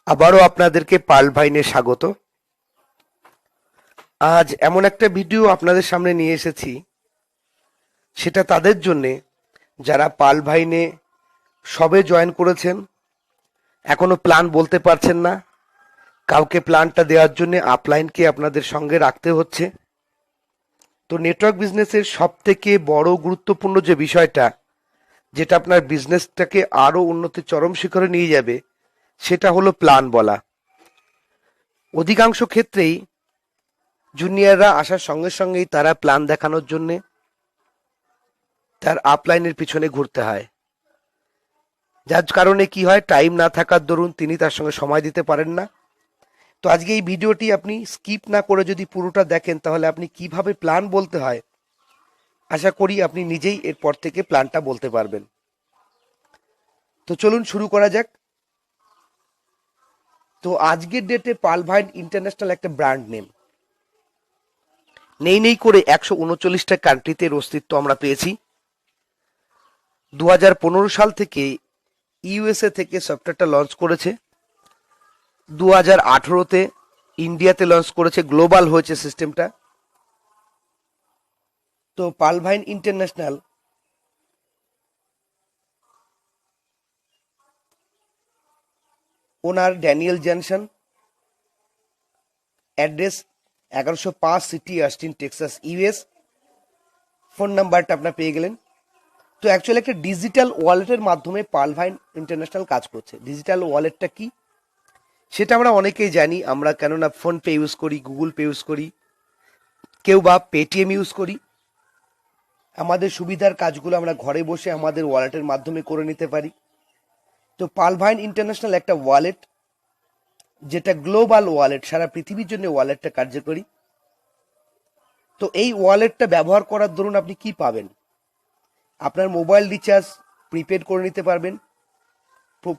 আবারও আপনাদেরকে পার্ল ভাইনে স্বাগত। আজ এমন একটা ভিডিও আপনাদের সামনে নিয়ে এসেছি, সেটা তাদের জন্যে যারা পার্ল ভাইনে সবে জয়েন করেছেন, এখনো প্ল্যান বলতে পারছেন না, কাউকে প্ল্যানটা দেওয়ার জন্য আপলাইনকে আপনাদের সঙ্গে রাখতে হচ্ছে। তো নেটওয়ার্ক বিজনেসের সব থেকে বড় গুরুত্বপূর্ণ যে বিষয়টা, যেটা আপনার বিজনেসটাকে আরো উন্নতির চরম শিখরে নিয়ে যাবে, সেটা হলো প্ল্যান বলা। অধিকাংশ ক্ষেত্রেই জুনিয়ররা আসার সঙ্গে সঙ্গেই তারা প্ল্যান দেখানোর জন্য তার আপলাইনের পিছনে ঘুরতে হয়, যার কারণে কি হয়, টাইম না থাকার দরুন তিনি তার সঙ্গে সময় দিতে পারেন না। তো আজকে এই ভিডিওটি আপনি স্কিপ না করে যদি পুরোটা দেখেন, তাহলে আপনি কিভাবে প্ল্যান বলতে হয় আশা করি আপনি নিজেই এরপর থেকে প্ল্যানটা বলতে পারবেন। তো চলুন শুরু করা যাক। তো আজকের ডেটে পার্ল ভাইন ইন্টারন্যাশনাল একটা ব্র্যান্ড নেম, নেই করে 139টা কান্ট্রিতে এর অস্তিত্ব আমরা পেয়েছি। 2015 সাল থেকে ইউএসএ থেকে সফটওয়্যারটা লঞ্চ করেছে, 2018তে ইন্ডিয়াতে লঞ্চ করেছে, গ্লোবাল হয়েছে সিস্টেমটা। তো Pearl Vine International owner Daniel Johnson, address 1105 city Austin Texas US, phone নাম্বারটা আপনার পেয়ে গেলেন। তো অ্যাকচুয়ালি একটা ডিজিটাল ওয়ালেটের মাধ্যমে পার্ল ভাইন ইন্টারন্যাশনাল কাজ করছে। ডিজিটাল ওয়ালেটটা কি সেটা আমরা অনেকেই জানি, আমরা কেননা ফোনপে ইউজ করি, গুগল পে ইউজ করি, কেউ বা পেটিএম ইউজ করি। আমাদের সুবিধার কাজগুলো আমরা ঘরে বসে আমাদের ওয়ালেটের মাধ্যমে করে নিতে পারি। তো পার্ল ভাইন ইন্টারন্যাশনাল একটা ওয়ালেট, যেটা গ্লোবাল ওয়ালেট, সারা পৃথিবীর জন্য ওয়ালেটটা কার্যকরী। তো এই ওয়ালেটটা ব্যবহার করার দরুন আপনি কি পাবেন? আপনার মোবাইল রিচার্জ প্রিপেড করে নিতে পারবেন,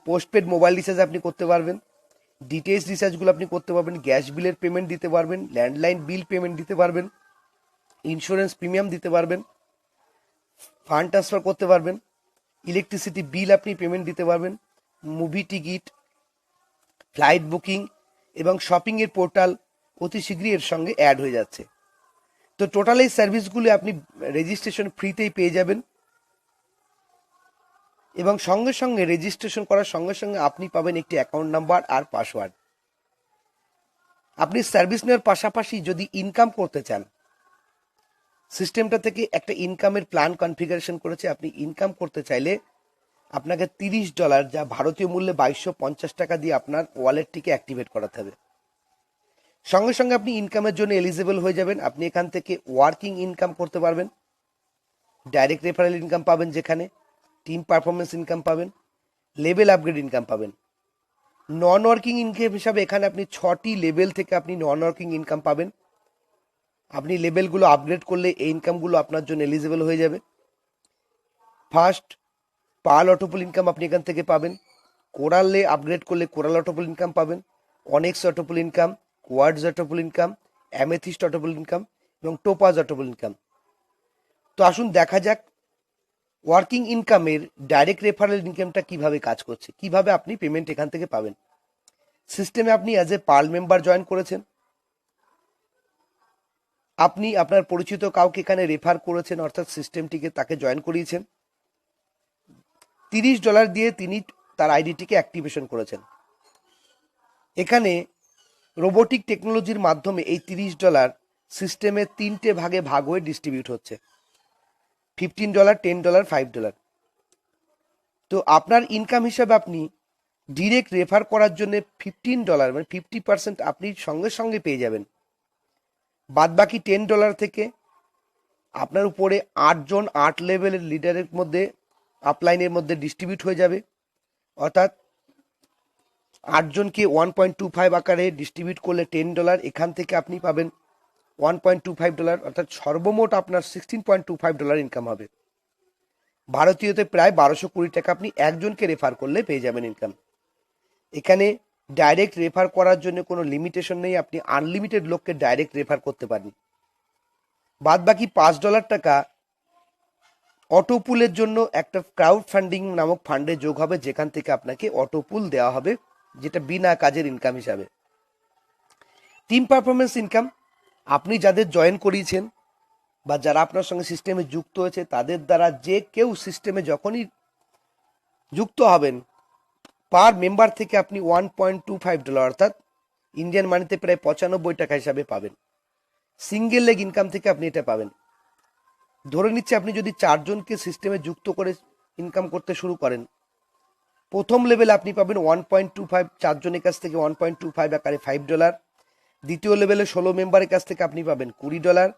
পোস্টপেড মোবাইল রিচার্জ আপনি করতে পারবেন, ডিটিএইচ রিচার্জগুলো আপনি করতে পারবেন, গ্যাস বিলের পেমেন্ট দিতে পারবেন, ল্যান্ডলাইন বিল পেমেন্ট দিতে পারবেন, ইন্স্যুরেন্স প্রিমিয়াম দিতে পারবেন, ফান্ড ট্রান্সফার করতে পারবেন, ইলেকট্রিসিটি বিল আপনি পেমেন্ট দিতে পারবেন, মুভি টিকিট, ফ্লাইট বুকিং এবং শপিংয়ের পোর্টাল অতি শীঘ্রই এর সঙ্গে অ্যাড হয়ে যাচ্ছে। তো টোটাল এই সার্ভিসগুলো আপনি রেজিস্ট্রেশন ফ্রিতেই পেয়ে যাবেন, এবং সঙ্গে সঙ্গে রেজিস্ট্রেশন করার সঙ্গে সঙ্গে আপনি পাবেন একটি অ্যাকাউন্ট নাম্বার আর পাসওয়ার্ড। আপনি সার্ভিস নেওয়ার পাশাপাশি যদি ইনকাম করতে চান, সিস্টেমটা থেকে একটা ইনকামের প্ল্যান কনফিগারেশন করেছে। আপনি ইনকাম করতে চাইলে আপনাকে $30, যা ভারতীয় মূল্যে 2250 টাকা দিয়ে আপনার ওয়ালেটটিকে অ্যাক্টিভেট করাতে হবে। সঙ্গে সঙ্গে আপনি ইনকামের জন্য এলিজিবল হয়ে যাবেন। আপনি এখান থেকে ওয়ার্কিং ইনকাম করতে পারবেন, ডাইরেক্ট রেফারেল ইনকাম পাবেন, যেখানে টিম পারফরমেন্স ইনকাম পাবেন, লেভেল আপগ্রেড ইনকাম পাবেন। নন ওয়ার্কিং ইনকাম হিসাবে এখানে আপনি 6টি লেভেল থেকে আপনি নন ওয়ার্কিং ইনকাম পাবেন। আপনি লেভেলগুলো আপগ্রেড করলে এই ইনকামগুলো আপনার জন্য এলিজিবল হয়ে যাবে। ফার্স্ট, পার্ল অটোপুল ইনকাম আপনি এখান থেকে পাবেন। কোরালে আপগ্রেড করলে কোরাল অটোপুল ইনকাম পাবেন, Onyx autopool income, Quartz autopool income, Amethyst autopool income এবং টোপাজ অটোপুল ইনকাম। তো আসুন দেখা যাক ওয়ার্কিং ইনকামের ডাইরেক্ট রেফারেল ইনকামটা কিভাবে কাজ করছে, কিভাবে আপনি পেমেন্ট এখান থেকে পাবেন। সিস্টেমে আপনি as a Pearl member join করেছেন, আপনি আপনার পরিচিত কাউকে এখানে রেফার করেছেন, অর্থাৎ সিস্টেমটিকে তাকে জয়েন করিয়েছেন। $30 দিয়ে তিনি তার আইডিটিকে অ্যাক্টিভেশন করেছেন। এখানে রোবোটিক টেকনোলজির মাধ্যমে এই $30 সিস্টেমে 3টে ভাগে ভাগ হয়ে ডিস্ট্রিবিউট হচ্ছে, $15, $10, $5। তো আপনার ইনকাম হিসাবে আপনি ডিরেক্ট রেফার করার জন্য $15 মানে 50% আপনি সঙ্গে সঙ্গে পেয়ে যাবেন। বাদ বাকি $10 থেকে আপনার উপরে 8জন 8 লেভেলের লিডারের মধ্যে আপলাইনের মধ্যে ডিস্ট্রিবিউট হয়ে যাবে, অর্থাৎ 8জনকে 1.25 আকারে ডিস্ট্রিবিউট করলে $10, এখান থেকে আপনি পাবেন $1.25, অর্থাৎ সর্বমোট আপনার $16.25 ইনকাম হবে। ভারতীয়তে প্রায় 1220 টাকা আপনি একজনকে রেফার করলে পেয়ে যাবেন ইনকাম। এখানে ডাইরেক্ট রেফার করার জন্য কোনো লিমিটেশন নেই, আপনি আনলিমিটেড লোককে ডাইরেক্ট রেফার করতে পারেন। বাদ বাকি $5 টাকা অটোপুলের জন্য একটা ক্রাউড ফান্ডিং নামক ফান্ডে যোগ হবে, যেখান থেকে আপনাকে অটোপুল দেওয়া হবে যেটা বিনা কাজের ইনকাম হিসাবে। টিম পারফরমেন্স ইনকাম, আপনি যাদের জয়েন করিয়েছেন বা যারা আপনার সঙ্গে সিস্টেমে যুক্ত হয়েছে তাদের দ্বারা যে কেউ সিস্টেমে যখনই যুক্ত হবেন, পার মেম্বার থেকে আপনি $1.25 অর্থাৎ ইন্ডিয়ান মানিতে প্রায় 95 টাকা হিসাবে পাবেন। সিঙ্গেল লেগ ইনকাম থেকে আপনি এটা পাবেন। ধরে নিচ্ছে আপনি যদি 4 জনকে সিস্টেমে যুক্ত করে ইনকাম করতে শুরু করেন, প্রথম লেভেলে আপনি পাবেন 1.25, 4 জনের কাছ থেকে 1.25 আকারে $5। দ্বিতীয় লেভেলে 16 মেম্বারের কাছ থেকে আপনি পাবেন $20।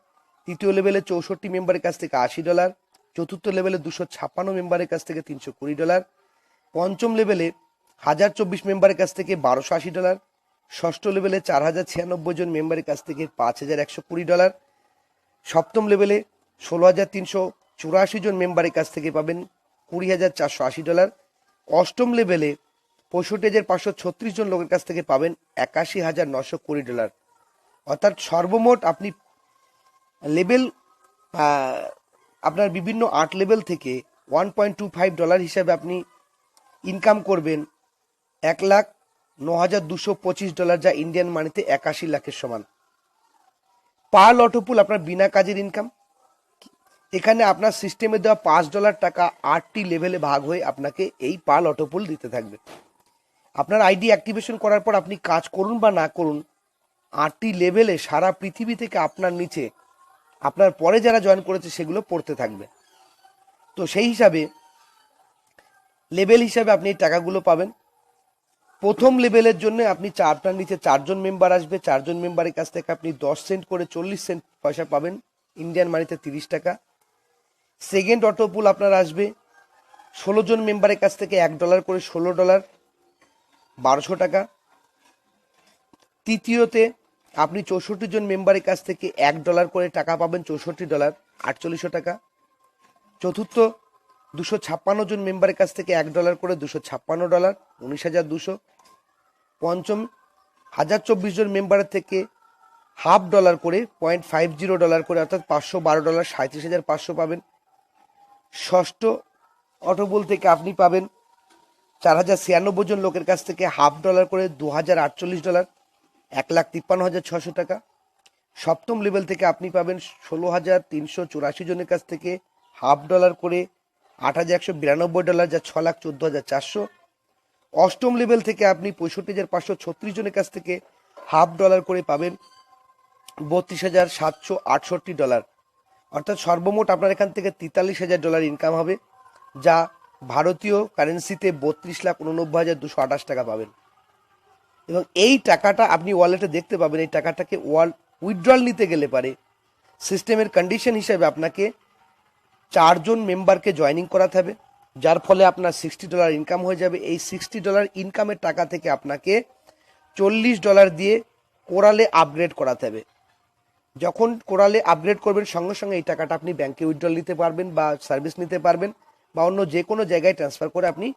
তৃতীয় লেভেলে 64 মেম্বারের কাছ থেকে $80। চতুর্থ লেভেলে 256 মেম্বারের কাছ থেকে $320। পঞ্চম লেভেলে 1024 মেম্বারের কাছ থেকে $1280। ষষ্ঠ লেভেলে 4096 জন মেম্বারের কাছ থেকে $5120। সপ্তম লেভেলে 16384 জন মেম্বারের কাছ থেকে পাবেন $20480। অষ্টম লেভেলে 65536 জন লোকের কাছ থেকে পাবেন $81920। অর্থাৎ সর্বমোট আপনি লেভেল আপনার বিভিন্ন 8 লেভেল থেকে $1.25 হিসাবে আপনি ইনকাম করবেন $1,09,225, যা ইন্ডিয়ান মানিতে 81 লাখের সমান। পার লটো পুল আপনার বিনা কাজের ইনকাম। এখানে আপনার সিস্টেমে দেওয়া $5 টাকা 8টি লেভেলে ভাগ হয়ে আপনাকে এই পার লটো পুল দিতে থাকবে। আপনার আইডি অ্যাক্টিভেশন করার পর আপনি কাজ করুন বা না করুন, 8টি লেভেলে সারা পৃথিবী থেকে আপনার নিচে আপনার পরে যারা জয়েন করেছে সেগুলো পড়তে থাকবে। তো সেই হিসাবে লেভেল হিসাবে আপনি এই টাকাগুলো পাবেন। প্রথম লেভেলের জন্য আপনি আপনার নিচে 4 জন মেম্বার আসবে, 4 জন মেম্বারের কাছ থেকে আপনি 10 সেন্ট করে 40 সেন্ট পয়সা পাবেন, ইন্ডিয়ান মানিতে 30 টাকা। সেকেন্ড অটো পুল আপনার আসবে 16 জন মেম্বারের কাছ থেকে $1 করে $16, 1200 টাকা। তৃতীয়তে আপনি 64 জন মেম্বারের কাছ থেকে $1 করে টাকা পাবেন, $64, 4800 টাকা। চতুর্থ 256 জন মেম্বারের কাছ থেকে $1 করে $256, 19,200। পঞ্চম 1024 জন মেম্বারের থেকে $0.50 করে $0.50 করে অর্থাৎ $512, 37,500 পাবেন। ষষ্ঠ অটোপুল থেকে আপনি পাবেন 4096 জন লোকের কাছ থেকে $0.50 করে $2048, 1,53,600 টাকা। সপ্তম লেভেল থেকে আপনি পাবেন 16,384 জনের কাছ থেকে $0.50 করে $8,192, যা 6,14,400। অষ্টম লেভেল থেকে আপনি 65,536 জনের কাছ থেকে $0.50 করে পাবেন $32,768, অর্থাৎ সর্বমোট আপনার এখান থেকে $43,000 ইনকাম হবে, যা ভারতীয় কারেন্সিতে 32,89,228 টাকা পাবেন। এবং এই টাকাটা আপনি ওয়ালেটে দেখতে পাবেন। এই টাকাটাকে উইথড্রল নিতে গেলে পারে সিস্টেমের কন্ডিশন হিসেবে আপনাকে 4 জন মেম্বারকে জয়েনিং করাতে হবে, যার ফলে আপনার $60 ইনকাম হয়ে যাবে। এই $60 ইনকামের টাকা থেকে আপনাকে $40 দিয়ে কোরালে আপগ্রেড করাতে হবে। যখন কোরালে আপগ্রেড করবেন সঙ্গে সঙ্গে এই টাকাটা আপনি ব্যাংকে উইথড্রল নিতে পারবেন বা সার্ভিস নিতে পারবেন বা অন্য যে কোনো জায়গায় ট্রান্সফার করে আপনি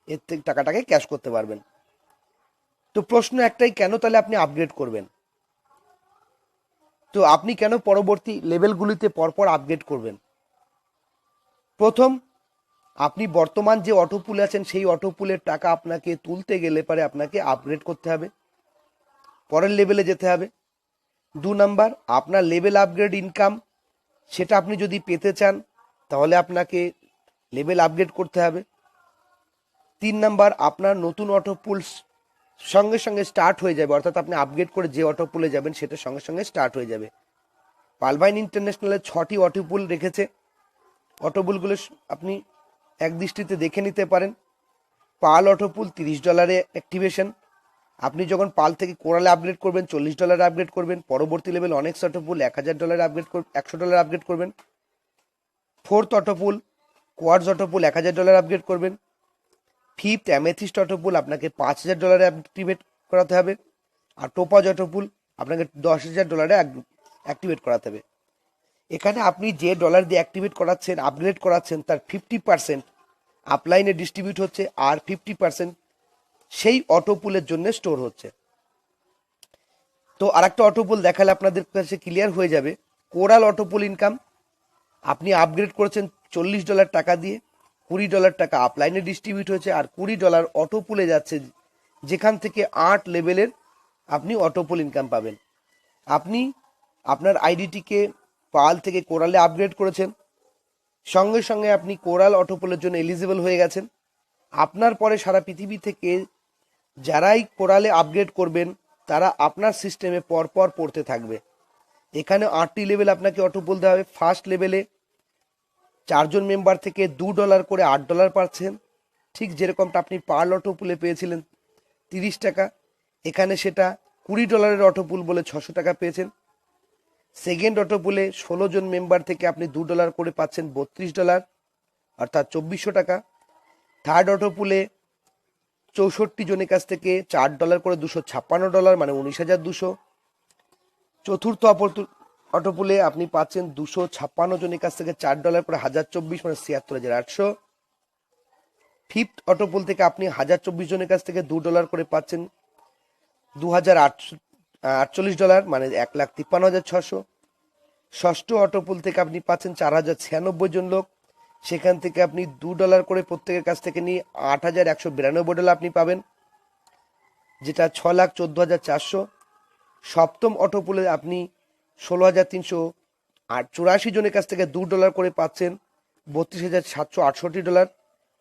এর থেকে টাকাটাকে ক্যাশ করতে পারবেন। তো প্রশ্ন একটাই, কেন তাহলে আপনি আপগ্রেড করবেন? তো আপনি কেন পরবর্তী লেভেলগুলিতে পরপর আপগ্রেড করবেন? প্রথম, আপনি বর্তমান যে অটো পুলে আছেন সেই অটো পুলের টাকা আপনাকে তুলতে গেলে পারে আপনাকে আপগ্রেড করতে হবে, পরের লেভেলে যেতে হবে। 2 নাম্বার, আপনার লেভেল আপগ্রেড ইনকাম সেটা আপনি যদি পেতে চান তাহলে আপনাকে লেভেল আপগ্রেড করতে হবে। 3 নাম্বার, আপনার নতুন অটো পুল সঙ্গে সঙ্গে স্টার্ট হয়ে যাবে, অর্থাৎ আপনি আপগ্রেড করে যে অটো পুলে যাবেন সেটা সঙ্গে সঙ্গে স্টার্ট হয়ে যাবে। পালভাইন ইন্টারন্যাশনালের 6টি অটো পুল রেখেছে। অটো পুলগুলো আপনি এক দৃষ্টিতে দেখে নিতে পারেন। পাল অটো পুল $30 অ্যাক্টিভেশন। আপনি যখন পাল থেকে কোরালে আপগ্রেড করবেন $40 আপগ্রেড করবেন। পরবর্তী লেভেল অনেক্স অটো পুল $1,000 আপগ্রেড $100 আপগ্রেড করবেন। ফোর্থ অটো পুল কোয়ার্টজ অটো পুল $1,000 আপগ্রেড করবেন। ফিফথ অ্যামেথিস্ট অটো পুল আপনাকে $5,000 অ্যাক্টিভেট করাতে হবে। আর টোপাজ অটো পুল আপনাকে $10,000 অ্যাক্টিভেট করাতে হবে। এখানে আপনি যে ডলার দিয়ে অ্যাক্টিভেট করাচ্ছেন, আপগ্রেড করাচ্ছেন, তার 50% আপলাইনে ডিস্ট্রিবিউট হচ্ছে আর 50% সেই অটো পুলের জন্য স্টোর হচ্ছে। তো আরেকটা অটো পুল দেখালে আপনাদের কাছে ক্লিয়ার হয়ে যাবে। কোরাল অটো পুল ইনকাম, আপনি আপগ্রেড করেছেন $40 টাকা দিয়ে, $20 টাকা আপলাইনে ডিস্ট্রিবিউট হয়েছে আর $20 অটো পুলে যাচ্ছে যেখান থেকে 8 লেভেলের আপনি অটোপুল ইনকাম পাবেন। আপনি আপনার আইডিটিকে পাল থেকে কোরালে আপগ্রেড করেছেন, সঙ্গে সঙ্গে আপনি কোরাল অটোপুলের জন্য এলিজিবল হয়ে গেছেন। আপনার পরে সারা পৃথিবী থেকে যারাই কোরালে আপগ্রেড করবেন তারা আপনার সিস্টেমে পরপর পড়তে থাকবে। এখানে 8টি লেভেল আপনাকে অটোপুল দেওয়া হবে। ফার্স্ট লেভেলে 4জন মেম্বার থেকে $2 করে $8 পাচ্ছেন, ঠিক যেরকমটা আপনি পার্ল অটোপুলে পেয়েছিলেন 30 টাকা, এখানে সেটা $20 অটোপুল বলে 600 টাকা পেয়েছেন। সেকেন্ড অটোপুলে 16 জন মেম্বার থেকে আপনি $2 করে পাচ্ছেন $32, অর্থাৎ 2400 টাকা। থার্ড অটোপুলে 64 জনের কাছ থেকে $4 করে $256, মানে $19,200। চতুর্থ অটোপুলে আপনি পাচ্ছেন 256 জনের কাছ থেকে $4 করে 1024, মানে 76,800। ফিফথ অটোপুল থেকে আপনি 1024 জনের কাছ থেকে $2 করে পাচ্ছেন $2,048, মানে 1,53,600। ষষ্ঠ অটোপুল থেকে আপনি পাচ্ছেন 4,096 জন লোক, সেখান থেকে আপনি $2 করে প্রত্যেকের কাছ থেকে নিয়ে $8,192 আপনি পাবেন, যেটা 6,14,400। সপ্তম অটোপুলে আপনি 16,384 জনের কাছ থেকে $2 করে পাচ্ছেন $32,768,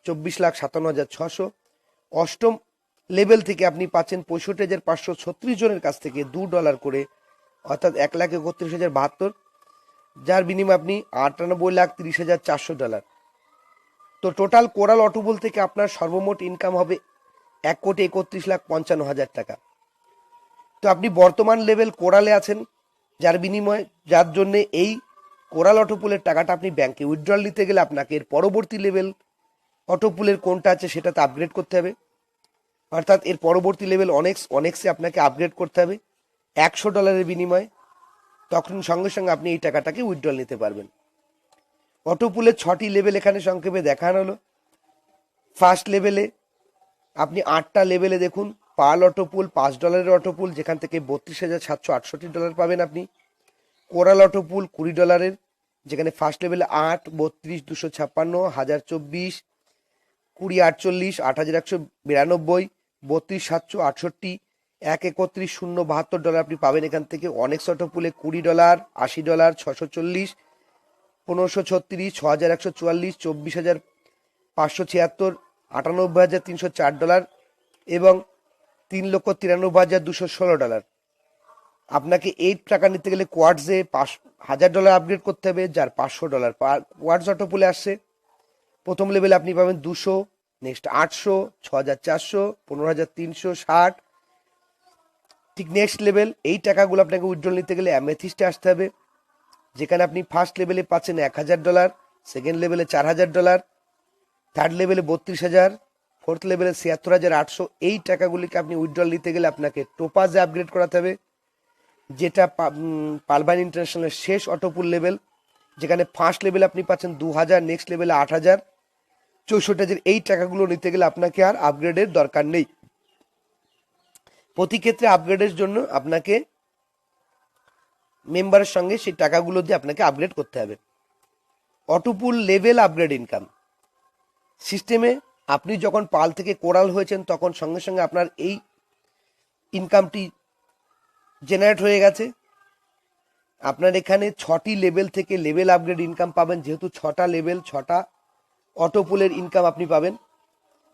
24,57,600। অষ্টম লেভেল থেকে আপনি পাচ্ছেন 65,536 জনের কাছ থেকে $2 করে, অর্থাৎ 1,31,072, যার বিনিময়ে আপনি $98,30,400। তো টোটাল কোরাল অটোপুল থেকে আপনার সর্বমোট ইনকাম হবে 1,31,55,000 টাকা। তো আপনি বর্তমান লেভেল কোরালে আছেন, যার বিনিময়ে যার জন্য এই কোরাল অটোপুলের টাকাটা আপনি ব্যাংকে উইথড্রল নিতে গেলে আপনাকে এর পরবর্তী লেভেল অটোপুলের কোনটা আছে সেটাতে আপগ্রেড করতে হবে, অর্থাৎ এর পরবর্তী লেভেল অনেক্সে আপনাকে আপগ্রেড করতে হবে $100 বিনিময়ে। তখন সঙ্গে সঙ্গে আপনি এই টাকাটাকে উইথড্রল নিতে পারবেন। অটোপুলের 6টি লেভেল এখানে সংক্ষেপে দেখানো হলো। ফার্স্ট লেভেলে আপনি 8টা লেভেলে দেখুন, পার্ল অটোপুল $5 অটোপুল, যেখান থেকে $32,768 পাবেন আপনি। কোরাল অটোপুল $20, যেখানে ফার্স্ট লেভেলে 8, 32, 256, 1024, 20, 48, 8,192, 32,768, 1,31,072 আপনি পাবেন এখান থেকে। অনেক্স অটোপুলে $20, $80, 640, 1536, 6,144, 24,576, 98,304 এবং $3,93,216। আপনাকে এই টাকা নিতে গেলে কোয়ার্টসে $1,000 আপগ্রেড করতে হবে, যার $500 কোয়ার্টস অটোপুলে আসছে। প্রথম লেভেলে আপনি পাবেন 200, নেক্সট 800, 6,400, 15,360। ঠিক নেক্সট লেভেল, এই টাকাগুলো আপনাকে উইথড্রল নিতে গেলে অ্যামেথিস্টে আসতে হবে, যেখানে আপনি ফার্স্ট লেভেলে পাচ্ছেন $1,000, সেকেন্ড লেভেলে $4,000, থার্ড লেভেলে 32,000, ফোর্থ লেভেলে 76,800। এই টাকাগুলিকে আপনি উইথড্রল নিতে গেলে আপনাকে টোপাজে আপগ্রেড করাতে হবে, যেটা পালভাইন ইন্টারন্যাশনালের শেষ অটোপুল লেভেল, যেখানে ফার্স্ট লেভেলে আপনি পাচ্ছেন 2,000, নেক্সট লেভেলে 8,000, 64,000। এই টাকাগুলো নিতে গেলে আপনাকে আর আপগ্রেডের দরকার নেই। প্রতি ক্ষেত্রে আপগ্রেডের জন্য আপনাকে মেম্বারের সঙ্গে সেই টাকাগুলো দিয়ে আপনাকে আপগ্রেড করতে হবে। অটোপুল লেভেল আপগ্রেড ইনকাম সিস্টেমে আপনি যখন পাল থেকে কোরাল হয়েছেন তখন সঙ্গে সঙ্গে আপনার এই ইনকামটি জেনারেট হয়ে গেছে। আপনার এখানে 6টি লেভেল থেকে লেভেল আপগ্রেড ইনকাম পাবেন, যেহেতু 6টা লেভেল 6টা অটোপুলের ইনকাম আপনি পাবেন।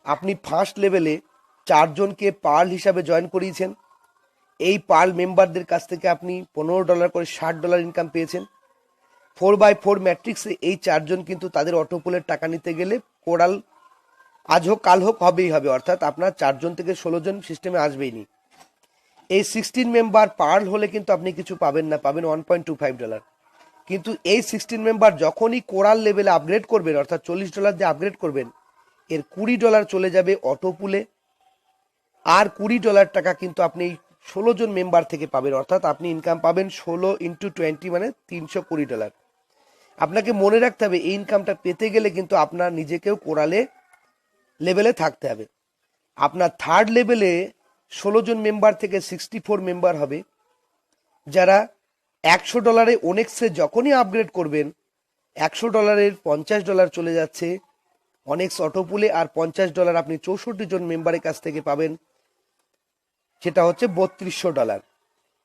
আপনি ফার্স্ট লেভেলে 4 জনকে পার্ল হিসাবে জয়েন করিয়েছেন, এই পার্ল মেম্বারদের কাছ থেকে আপনি $15 করে $60 ইনকাম পেয়েছেন। 4x4 ম্যাট্রিক্সে এই 4 জন কিন্তু তাদের অটোপুলের টাকা নিতে গেলে কোরাল আজ হোক কাল হোক হবেই হবে, অর্থাৎ আপনার 4 জন থেকে 16 জন সিস্টেমে আসবেই নি। এই 16 মেম্বার পার্ল হলে কিন্তু আপনি কিছু পাবেন না, পাবেন $1.25। কিন্তু এই 16 মেম্বার যখনই কোরাল লেভেলে আপগ্রেড করবেন, অর্থাৎ $40 দিয়ে আপগ্রেড করবেন, এর $20 চলে যাবে অটোপুলে, আর $20 টাকা কিন্তু আপনি 16 জন মেম্বার থেকে পাবেন, অর্থাৎ আপনি ইনকাম পাবেন 16 × 20, মানে $320। আপনাকে মনে রাখতে হবে এই ইনকামটা পেতে গেলে কিন্তু আপনার নিজেকেও কোরালে লেভেলে থাকতে হবে। আপনার থার্ড লেভেলে 16 জন মেম্বার থেকে 64 মেম্বার হবে, যারা $100 অনেক্সে যখনই আপগ্রেড করবেন $100 $50 চলে যাচ্ছে অনেক্স অটোপুলে, আর $50 আপনি 64 জন মেম্বারের কাছ থেকে পাবেন সেটা হচ্ছে $3200।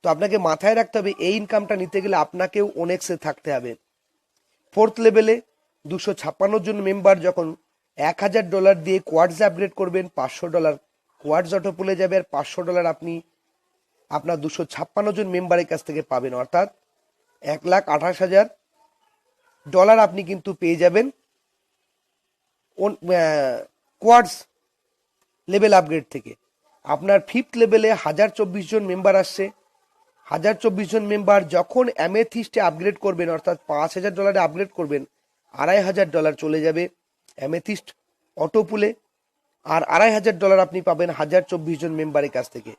তো আপনাকে মাথায় রাখতে হবে এই ইনকামটা নিতে গেলে আপনাকেও ওনেক্সে থাকতে হবে। ফোর্থ লেভেলে 256 জন মেম্বার যখন $1000 দিয়ে কোয়ার্টস আপগ্রেড করবেন, $500 কোয়ার্টস অটো পুলে যাবে, আর $500 আপনি আপনার 256 জন মেম্বারের কাছ থেকে পাবেন, অর্থাৎ $1,28,000 আপনি কিন্তু পেয়ে যাবেন কোয়ার্টস লেভেল আপগ্রেড থেকে। আপনার ফিফথ লেভেলে 1024 জন মেম্বার আসছে। 1024 জন মেম্বার যখন অ্যামেথিস্টে আপগ্রেড করবেন, অর্থাৎ $5,000 আপগ্রেড করবেন, $2,500 চলে যাবে অ্যামেথিস্ট অটো পুলে, আর $2,500 আপনি পাবেন 1024 জন মেম্বারের কাছ থেকে,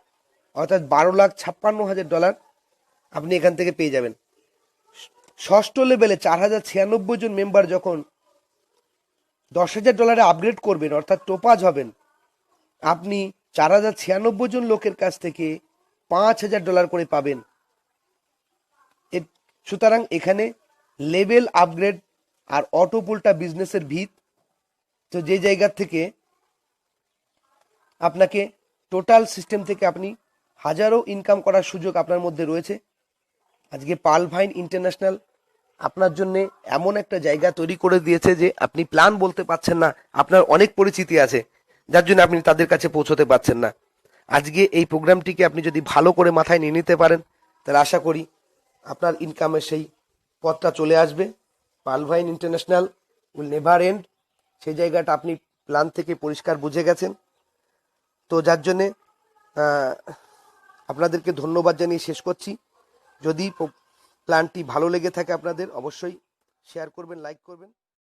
অর্থাৎ $12,56,000 আপনি এখান থেকে পেয়ে যাবেন। ষষ্ঠ লেভেলে 4096 জন মেম্বার যখন $10,000 আপগ্রেড করবেন, অর্থাৎ টোপাজ হবেন, আপনি 4096 জন লোকের কাছ থেকে $5,000 করে পাবেন। সুতরাং এখানে লেভেল আপগ্রেড আর অটো পুলটা বিজনেসের ভিত। তো যে জায়গা থেকে আপনাকে টোটাল সিস্টেম থেকে আপনি হাজারো ইনকাম করার সুযোগ আপনার মধ্যে রয়েছে। আজকে পার্ল ভাইন ইন্টারন্যাশনাল আপনার জন্য এমন একটা জায়গা তৈরি করে দিয়েছে যে আপনি প্ল্যান বলতে পারছেন না, আপনার অনেক পরিচিতি আছে যার জন্য আপনি তাদের কাছে পৌঁছতে পারছেন না। আজকে এই প্রোগ্রামটিকে আপনি যদি ভালো করে মাথায় নিয়ে নিতে পারেন, তাহলে আশা করি আপনার ইনকামের সেই পথটা চলে আসবে। Pearl Vine International will never end, সেই জায়গাটা আপনি প্ল্যান থেকে পরিষ্কার বুঝে গেছেন। তো যার জন্যে আপনাদেরকে ধন্যবাদ জানিয়ে শেষ করছি। যদি প্ল্যানটি ভালো লেগে থাকে আপনাদের, অবশ্যই শেয়ার করবেন, লাইক করবেন।